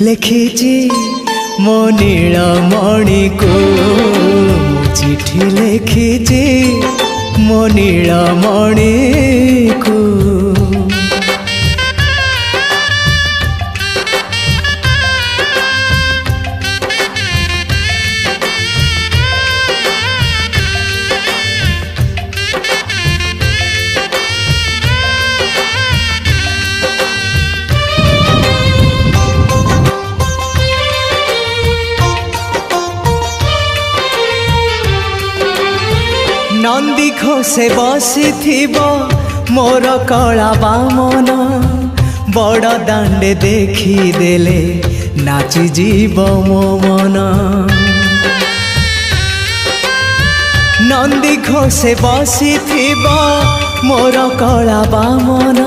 लिखिची मो नीलमणि को चिठी लिखिची मो नीलमणि को नंदी घोषे बसी मोर कला बामन बड़ दांडे देखी देले नाची जीव मो मन नंदी घोषे बसी मोर कला बामन